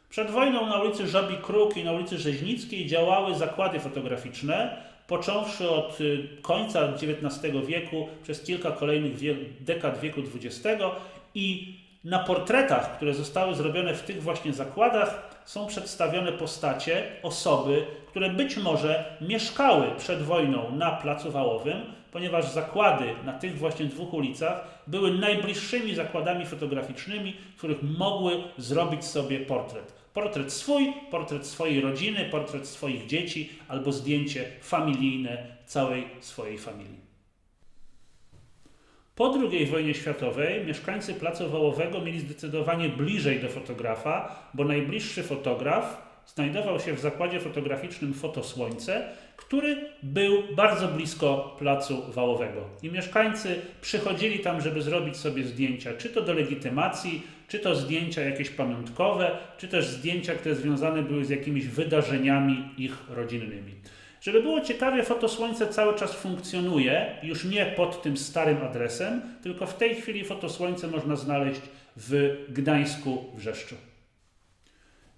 Przed wojną na ulicy Żabi Kruk i na ulicy Rzeźnickiej działały zakłady fotograficzne, począwszy od końca XIX wieku, przez kilka kolejnych dekad wieku XX i na portretach, które zostały zrobione w tych właśnie zakładach, są przedstawione postacie, osoby, które być może mieszkały przed wojną na Placu Wałowym, ponieważ zakłady na tych właśnie dwóch ulicach były najbliższymi zakładami fotograficznymi, w których mogły zrobić sobie portret. Portret swój, portret swojej rodziny, portret swoich dzieci albo zdjęcie familijne całej swojej familii. Po II wojnie światowej mieszkańcy Placu Wałowego mieli zdecydowanie bliżej do fotografa, bo najbliższy fotograf znajdował się w zakładzie fotograficznym Fotosłońce, który był bardzo blisko Placu Wałowego. I mieszkańcy przychodzili tam, żeby zrobić sobie zdjęcia, czy to do legitymacji, czy to zdjęcia jakieś pamiątkowe, czy też zdjęcia, które związane były z jakimiś wydarzeniami ich rodzinnymi. Żeby było ciekawie, Fotosłońce cały czas funkcjonuje, już nie pod tym starym adresem, tylko w tej chwili Fotosłońce można znaleźć w Gdańsku, w Wrzeszczu.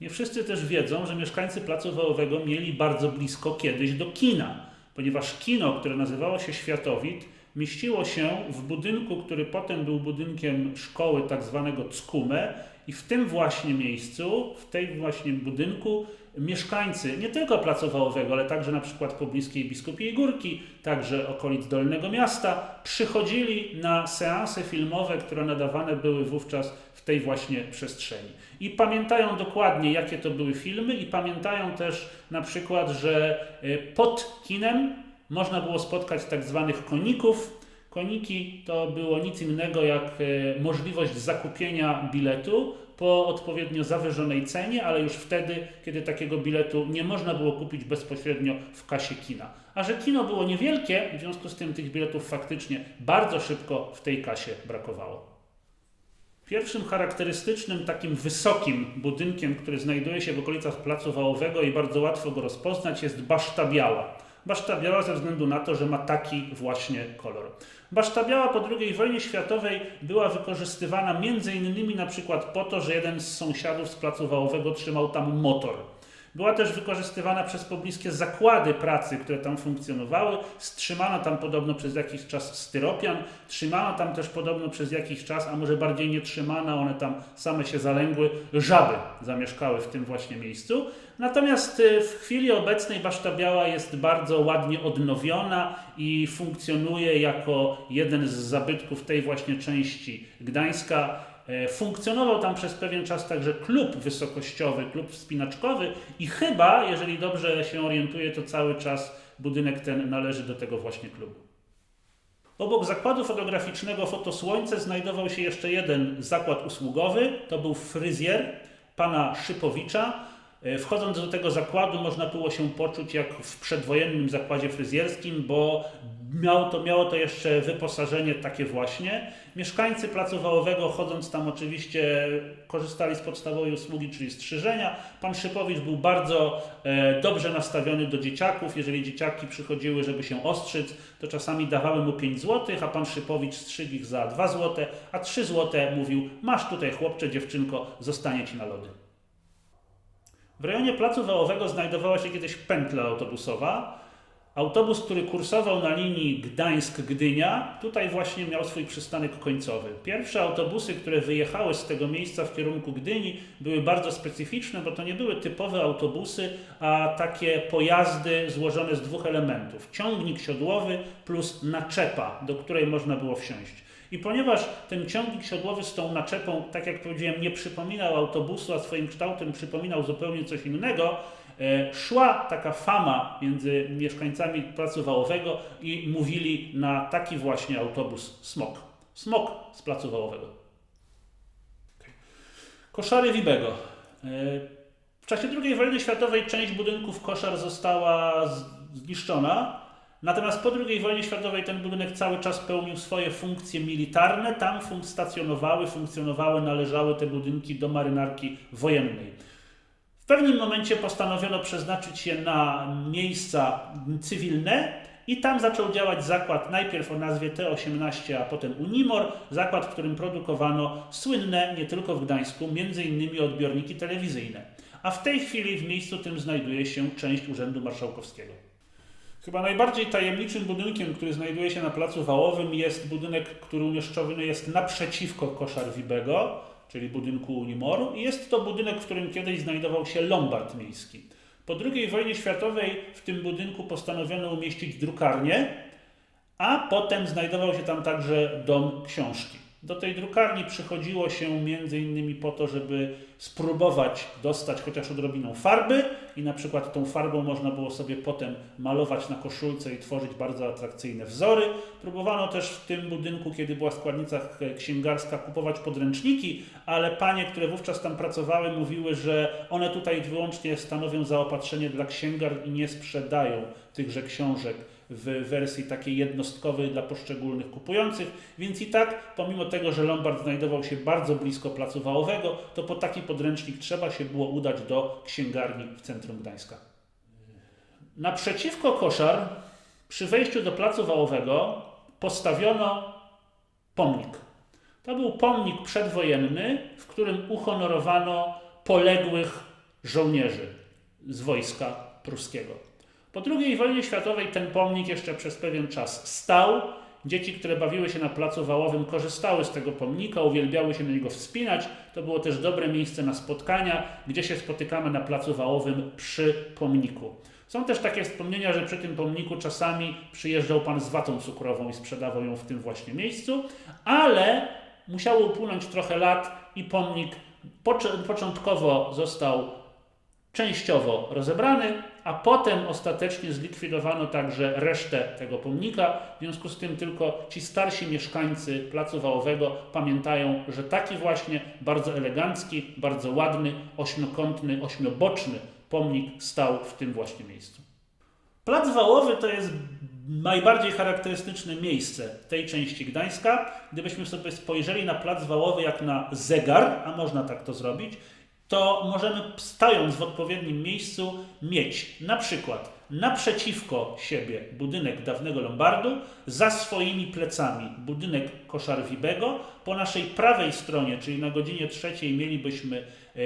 Nie wszyscy też wiedzą, że mieszkańcy Placu Wałowego mieli bardzo blisko kiedyś do kina, ponieważ kino, które nazywało się Światowit, mieściło się w budynku, który potem był budynkiem szkoły tak zwanego CKUME i w tym właśnie miejscu, w tej właśnie budynku mieszkańcy nie tylko Placu Wałowego, ale także na przykład pobliskiej Biskupiej Górki, także okolic Dolnego Miasta, przychodzili na seanse filmowe, które nadawane były wówczas w tej właśnie przestrzeni. I pamiętają dokładnie, jakie to były filmy i pamiętają też na przykład, że pod kinem można było spotkać tak zwanych koników. Koniki to było nic innego jak możliwość zakupienia biletu po odpowiednio zawyżonej cenie, ale już wtedy, kiedy takiego biletu nie można było kupić bezpośrednio w kasie kina. A że kino było niewielkie, w związku z tym tych biletów faktycznie bardzo szybko w tej kasie brakowało. Pierwszym charakterystycznym, takim wysokim budynkiem, który znajduje się w okolicach Placu Wałowego i bardzo łatwo go rozpoznać, jest Baszta Biała. Baszta Biała ze względu na to, że ma taki właśnie kolor. Baszta Biała po II wojnie światowej była wykorzystywana m.in. na przykład po to, że jeden z sąsiadów z Placu Wałowego trzymał tam motor. Była też wykorzystywana przez pobliskie zakłady pracy, które tam funkcjonowały. Trzymano tam podobno przez jakiś czas styropian, trzymano tam też podobno przez jakiś czas, a może bardziej nie trzymano, one tam same się zalęgły, żaby zamieszkały w tym właśnie miejscu. Natomiast w chwili obecnej Baszta Biała jest bardzo ładnie odnowiona i funkcjonuje jako jeden z zabytków tej właśnie części Gdańska. Funkcjonował tam przez pewien czas także klub wysokościowy, klub wspinaczkowy i chyba, jeżeli dobrze się orientuję, to cały czas budynek ten należy do tego właśnie klubu. Obok zakładu fotograficznego Fotosłońce znajdował się jeszcze jeden zakład usługowy, to był fryzjer pana Szypowicza. Wchodząc do tego zakładu można było się poczuć jak w przedwojennym zakładzie fryzjerskim, bo miało to jeszcze wyposażenie takie właśnie. Mieszkańcy Placu Wałowego, chodząc tam oczywiście, korzystali z podstawowej usługi, czyli strzyżenia. Pan Szypowicz był bardzo dobrze nastawiony do dzieciaków. Jeżeli dzieciaki przychodziły, żeby się ostrzyc, to czasami dawały mu 5 zł, a pan Szypowicz strzygł ich za 2 zł, a 3 zł mówił: masz tutaj chłopcze, dziewczynko, zostanie ci na lody. W rejonie Placu Wałowego znajdowała się kiedyś pętla autobusowa. Autobus, który kursował na linii Gdańsk-Gdynia, tutaj właśnie miał swój przystanek końcowy. Pierwsze autobusy, które wyjechały z tego miejsca w kierunku Gdyni, były bardzo specyficzne, bo to nie były typowe autobusy, a takie pojazdy złożone z 2 elementów. Ciągnik siodłowy plus naczepa, do której można było wsiąść. I ponieważ ten ciągnik siodłowy z tą naczepą, tak jak powiedziałem, nie przypominał autobusu, a swoim kształtem przypominał zupełnie coś innego, szła taka fama między mieszkańcami Placu Wałowego i mówili na taki właśnie autobus smok. Smok z Placu Wałowego. Koszary Wibego. W czasie II wojny światowej część budynków koszar została zniszczona. Natomiast po II wojnie światowej ten budynek cały czas pełnił swoje funkcje militarne. Tam funkcjonowały, należały te budynki do marynarki wojennej. W pewnym momencie postanowiono przeznaczyć je na miejsca cywilne i tam zaczął działać zakład najpierw o nazwie T18, a potem Unimor, zakład, w którym produkowano słynne nie tylko w Gdańsku, m.in. odbiorniki telewizyjne. a w tej chwili w miejscu tym znajduje się część Urzędu Marszałkowskiego. Chyba najbardziej tajemniczym budynkiem, który znajduje się na Placu Wałowym, jest budynek, który umieszczony jest naprzeciwko Koszar-Wibego, czyli budynku Unimoru, i jest to budynek, w którym kiedyś znajdował się lombard miejski. Po II wojnie światowej w tym budynku postanowiono umieścić drukarnię, a potem znajdował się tam także dom książki. Do tej drukarni przychodziło się m.in. po to, żeby spróbować dostać chociaż odrobiną farby i na przykład tą farbą można było sobie potem malować na koszulce i tworzyć bardzo atrakcyjne wzory. Próbowano też w tym budynku, kiedy była składnica księgarska, kupować podręczniki, ale panie, które wówczas tam pracowały, mówiły, że one tutaj wyłącznie stanowią zaopatrzenie dla księgarni i nie sprzedają tychże książek w wersji takiej jednostkowej dla poszczególnych kupujących, więc i tak, pomimo tego, że lombard znajdował się bardzo blisko Placu Wałowego, to po taki podręcznik trzeba się było udać do księgarni w centrum Gdańska. Naprzeciwko Koszar, przy wejściu do Placu Wałowego, postawiono pomnik. To był pomnik przedwojenny, w którym uhonorowano poległych żołnierzy z wojska pruskiego. Po II wojnie światowej ten pomnik jeszcze przez pewien czas stał. Dzieci, które bawiły się na Placu Wałowym, korzystały z tego pomnika, uwielbiały się na niego wspinać. To było też dobre miejsce na spotkania, gdzie się spotykamy na Placu Wałowym przy pomniku. Są też takie wspomnienia, że przy tym pomniku czasami przyjeżdżał pan z watą cukrową i sprzedawał ją w tym właśnie miejscu, ale musiało upłynąć trochę lat i pomnik początkowo został częściowo rozebrany, a potem ostatecznie zlikwidowano także resztę tego pomnika. W związku z tym tylko ci starsi mieszkańcy Placu Wałowego pamiętają, że taki właśnie bardzo elegancki, bardzo ładny, ośmiokątny, ośmioboczny pomnik stał w tym właśnie miejscu. Plac Wałowy to jest najbardziej charakterystyczne miejsce tej części Gdańska. Gdybyśmy sobie spojrzeli na Plac Wałowy jak na zegar, a można tak to zrobić, to możemy, stając w odpowiednim miejscu, mieć na przykład naprzeciwko siebie budynek dawnego lombardu, za swoimi plecami budynek Koszar-Wibego, po naszej prawej stronie, czyli na godzinie 3 mielibyśmy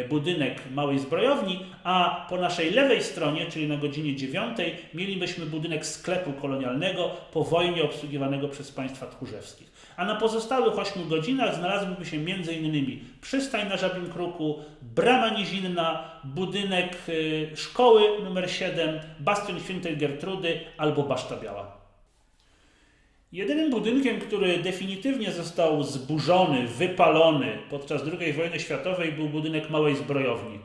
budynek małej zbrojowni, a po naszej lewej stronie, czyli na godzinie 9 mielibyśmy budynek sklepu kolonialnego po wojnie obsługiwanego przez państwa tchórzewskich. A na pozostałych 8 godzinach znalazłyby się m.in. przystań na Żabim Kruku, brama Nizinna, budynek szkoły nr 7, bastion Świętej Gertrudy albo Baszta Biała. Jedynym budynkiem, który definitywnie został zburzony, wypalony podczas II wojny światowej, był budynek małej zbrojowni.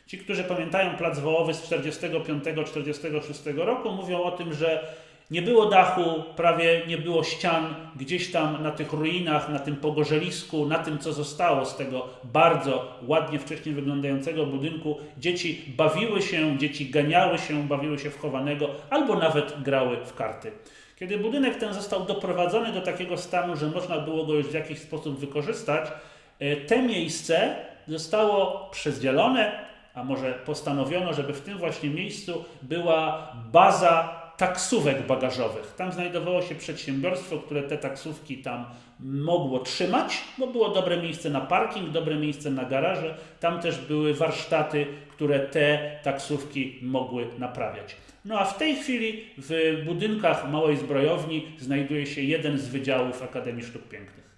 Ci, którzy pamiętają Plac Wałowy z 1945-1946 roku, mówią o tym, że nie było dachu, prawie nie było ścian, gdzieś tam na tych ruinach, na tym pogorzelisku, na tym, co zostało z tego bardzo ładnie wcześniej wyglądającego budynku, dzieci bawiły się, dzieci ganiały się, bawiły się w chowanego albo nawet grały w karty. Kiedy budynek ten został doprowadzony do takiego stanu, że można było go już w jakiś sposób wykorzystać, te miejsce zostało przezdzielone, a może postanowiono, żeby w tym właśnie miejscu była baza taksówek bagażowych. Tam znajdowało się przedsiębiorstwo, które te taksówki tam mogło trzymać, bo było dobre miejsce na parking, dobre miejsce na garaże. Tam też były warsztaty, które te taksówki mogły naprawiać. No a w tej chwili w budynkach małej zbrojowni znajduje się jeden z wydziałów Akademii Sztuk Pięknych.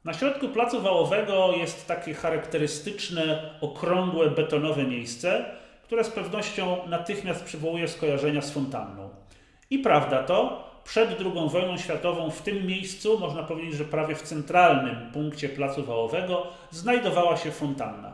Na środku Placu Wałowego jest takie charakterystyczne, okrągłe, betonowe miejsce, które z pewnością natychmiast przywołuje skojarzenia z fontanną. I prawda to, przed II wojną światową w tym miejscu, można powiedzieć, że prawie w centralnym punkcie Placu Wałowego, znajdowała się fontanna.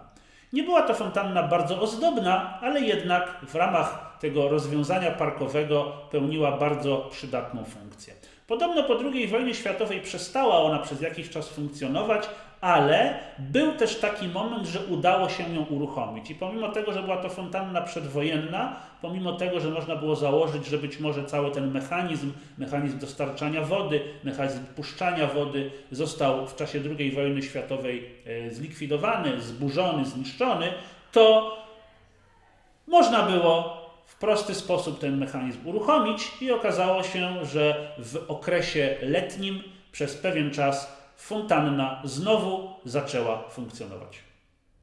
Nie była to fontanna bardzo ozdobna, ale jednak w ramach tego rozwiązania parkowego pełniła bardzo przydatną funkcję. Podobno po II wojnie światowej przestała ona przez jakiś czas funkcjonować, ale był też taki moment, że udało się ją uruchomić. I pomimo tego, że była to fontanna przedwojenna, pomimo tego, że można było założyć, że być może cały ten mechanizm dostarczania wody, mechanizm puszczania wody został w czasie II wojny światowej zlikwidowany, zburzony, zniszczony, to można było w prosty sposób ten mechanizm uruchomić i okazało się, że w okresie letnim przez pewien czas fontanna znowu zaczęła funkcjonować.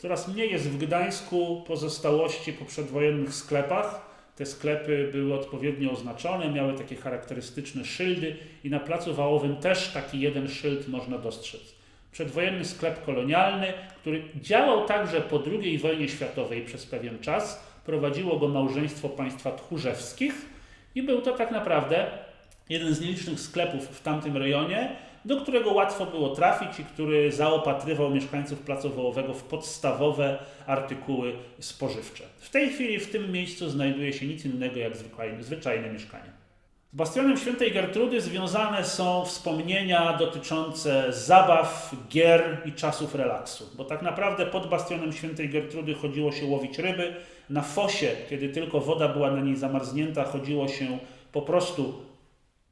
Coraz mniej jest w Gdańsku pozostałości po przedwojennych sklepach. Te sklepy były odpowiednio oznaczone, miały takie charakterystyczne szyldy i na Placu Wałowym też taki jeden szyld można dostrzec. Przedwojenny sklep kolonialny, który działał także po II wojnie światowej przez pewien czas. Prowadziło go małżeństwo państwa tchórzewskich i był to tak naprawdę jeden z nielicznych sklepów w tamtym rejonie, do którego łatwo było trafić i który zaopatrywał mieszkańców Placu Wołowego w podstawowe artykuły spożywcze. W tej chwili w tym miejscu znajduje się nic innego jak zwyczajne mieszkanie. Z Bastionem Świętej Gertrudy związane są wspomnienia dotyczące zabaw, gier i czasów relaksu, bo tak naprawdę pod Bastionem Świętej Gertrudy chodziło się łowić ryby, na fosie, kiedy tylko woda była na niej zamarznięta, chodziło się po prostu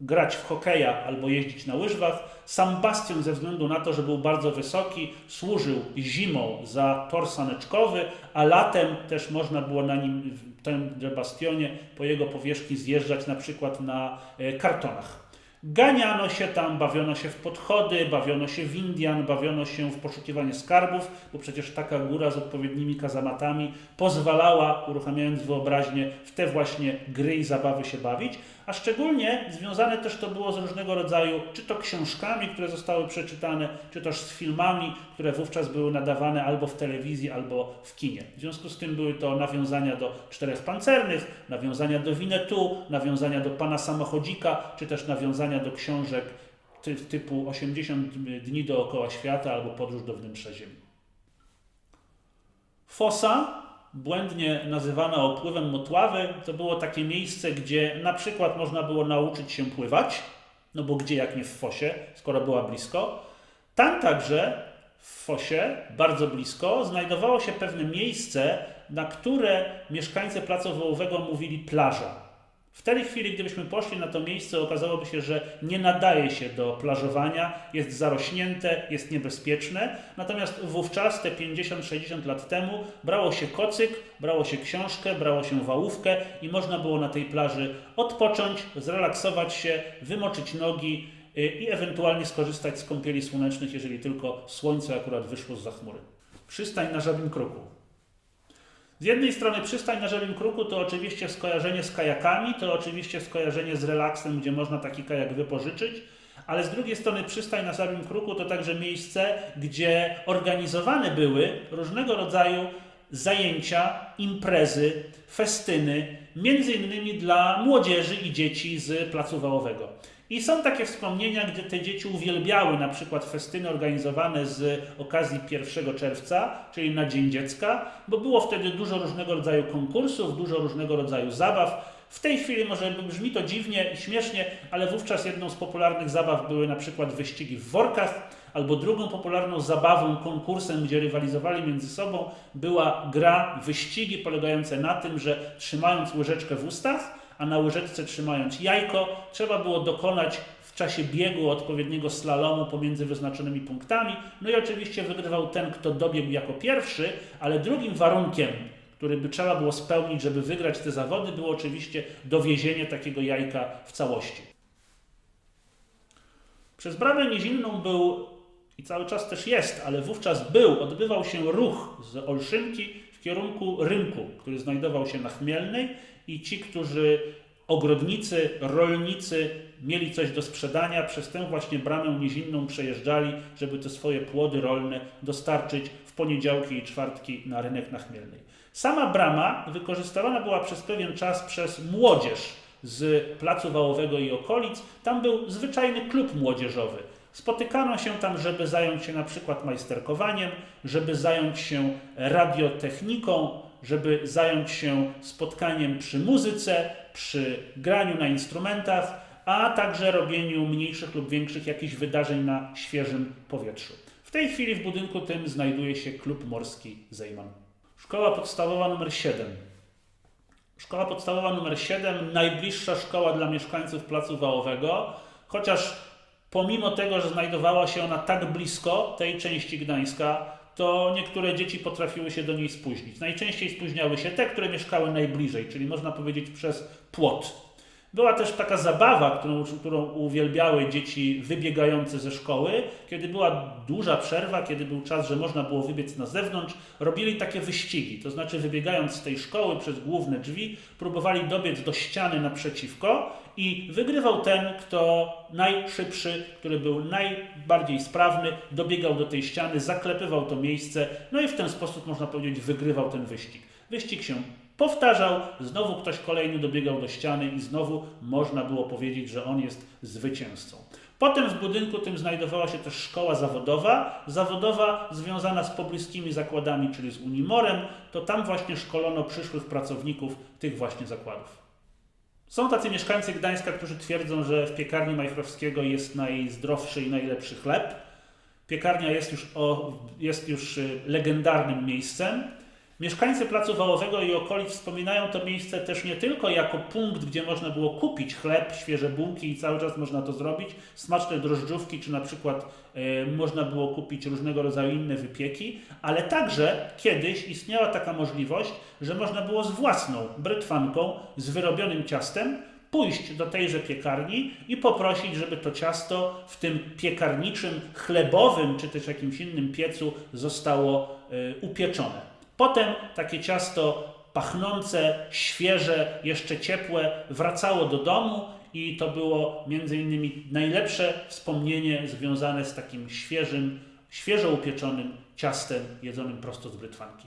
grać w hokeja albo jeździć na łyżwach. Sam bastion ze względu na to, że był bardzo wysoki, służył zimą za tor saneczkowy, a latem też można było na nim, w tym bastionie, po jego powierzchni zjeżdżać na przykład na kartonach. Ganiano się tam, bawiono się w podchody, bawiono się w Indian, bawiono się w poszukiwanie skarbów, bo przecież taka góra z odpowiednimi kazamatami pozwalała, uruchamiając wyobraźnię, w te właśnie gry i zabawy się bawić, a szczególnie związane też to było z różnego rodzaju, czy to książkami, które zostały przeczytane, czy też z filmami, które wówczas były nadawane albo w telewizji, albo w kinie. W związku z tym były to nawiązania do Czterech Pancernych, nawiązania do Winnetou, nawiązania do Pana Samochodzika, czy też nawiązania do książek typu 80 dni dookoła świata albo Podróż do wnętrza Ziemi. Fosa, błędnie nazywana opływem Motławy, to było takie miejsce, gdzie na przykład można było nauczyć się pływać, no bo gdzie jak nie w fosie, skoro była blisko. Tam także w fosie, bardzo blisko, znajdowało się pewne miejsce, na które mieszkańcy Placu Wołowego mówili plaża. W tej chwili, gdybyśmy poszli na to miejsce, okazałoby się, że nie nadaje się do plażowania, jest zarośnięte, jest niebezpieczne. Natomiast wówczas, te 50-60 lat temu, brało się kocyk, brało się książkę, brało się wałówkę i można było na tej plaży odpocząć, zrelaksować się, wymoczyć nogi i ewentualnie skorzystać z kąpieli słonecznych, jeżeli tylko słońce akurat wyszło zza chmury. Przystań na Żabim Kruku. Z jednej strony przystań na Żabim Kruku to oczywiście skojarzenie z kajakami, to oczywiście skojarzenie z relaksem, gdzie można taki kajak wypożyczyć, ale z drugiej strony przystań na Żabim Kruku to także miejsce, gdzie organizowane były różnego rodzaju zajęcia, imprezy, festyny, między innymi dla młodzieży i dzieci z Placu Wałowego. I są takie wspomnienia, gdzie te dzieci uwielbiały na przykład festyny organizowane z okazji 1 czerwca, czyli na Dzień Dziecka, bo było wtedy dużo różnego rodzaju konkursów, dużo różnego rodzaju zabaw. W tej chwili może brzmi to dziwnie i śmiesznie, ale wówczas jedną z popularnych zabaw były na przykład wyścigi w workach, albo drugą popularną zabawą, konkursem, gdzie rywalizowali między sobą, była gra wyścigi polegające na tym, że trzymając łyżeczkę w ustach, a na łyżeczce trzymając jajko, trzeba było dokonać w czasie biegu odpowiedniego slalomu pomiędzy wyznaczonymi punktami. No i oczywiście wygrywał ten, kto dobiegł jako pierwszy, ale drugim warunkiem, który by trzeba było spełnić, żeby wygrać te zawody, było oczywiście dowiezienie takiego jajka w całości. Przez Bramę Nizinną był, i cały czas też jest, ale wówczas odbywał się ruch z Olszynki w kierunku rynku, który znajdował się na Chmielnej i ci, którzy ogrodnicy, rolnicy mieli coś do sprzedania, przez tę właśnie Bramę Nizinną przejeżdżali, żeby te swoje płody rolne dostarczyć w poniedziałki i czwartki na rynek na Chmielnej. Sama brama wykorzystywana była przez pewien czas przez młodzież z Placu Wałowego i okolic. Tam był zwyczajny klub młodzieżowy. Spotykano się tam, żeby zająć się na przykład majsterkowaniem, żeby zająć się radiotechniką, żeby zająć się spotkaniem przy muzyce, przy graniu na instrumentach, a także robieniu mniejszych lub większych jakichś wydarzeń na świeżym powietrzu. W tej chwili w budynku tym znajduje się klub morski Zejman. Szkoła podstawowa nr 7. Szkoła podstawowa nr 7, najbliższa szkoła dla mieszkańców Placu Wałowego, chociaż pomimo tego, że znajdowała się ona tak blisko tej części Gdańska, to niektóre dzieci potrafiły się do niej spóźnić. Najczęściej spóźniały się te, które mieszkały najbliżej, czyli można powiedzieć przez płot. Była też taka zabawa, którą uwielbiały dzieci wybiegające ze szkoły. Kiedy była duża przerwa, kiedy był czas, że można było wybiec na zewnątrz, robili takie wyścigi. To znaczy wybiegając z tej szkoły przez główne drzwi, próbowali dobiec do ściany naprzeciwko i wygrywał ten, kto najszybszy, który był najbardziej sprawny, dobiegał do tej ściany, zaklepywał to miejsce, no i w ten sposób, można powiedzieć, wygrywał ten wyścig. Wyścig się powtarzał, znowu ktoś kolejny dobiegał do ściany i znowu można było powiedzieć, że on jest zwycięzcą. Potem w budynku tym znajdowała się też szkoła zawodowa związana z pobliskimi zakładami, czyli z Unimorem, to tam właśnie szkolono przyszłych pracowników tych właśnie zakładów. Są tacy mieszkańcy Gdańska, którzy twierdzą, że w piekarni Majchrowskiego jest najzdrowszy i najlepszy chleb. Piekarnia jest już legendarnym miejscem. Mieszkańcy Placu Wałowego i okolic wspominają to miejsce też nie tylko jako punkt, gdzie można było kupić chleb, świeże bułki i cały czas można to zrobić, smaczne drożdżówki, czy na przykład można było kupić różnego rodzaju inne wypieki, ale także kiedyś istniała taka możliwość, że można było z własną brytwanką, z wyrobionym ciastem pójść do tejże piekarni i poprosić, żeby to ciasto w tym piekarniczym, chlebowym, czy też jakimś innym piecu zostało upieczone. Potem takie ciasto pachnące, świeże, jeszcze ciepłe wracało do domu i to było między innymi najlepsze wspomnienie związane z takim świeżo upieczonym ciastem jedzonym prosto z brytwanki.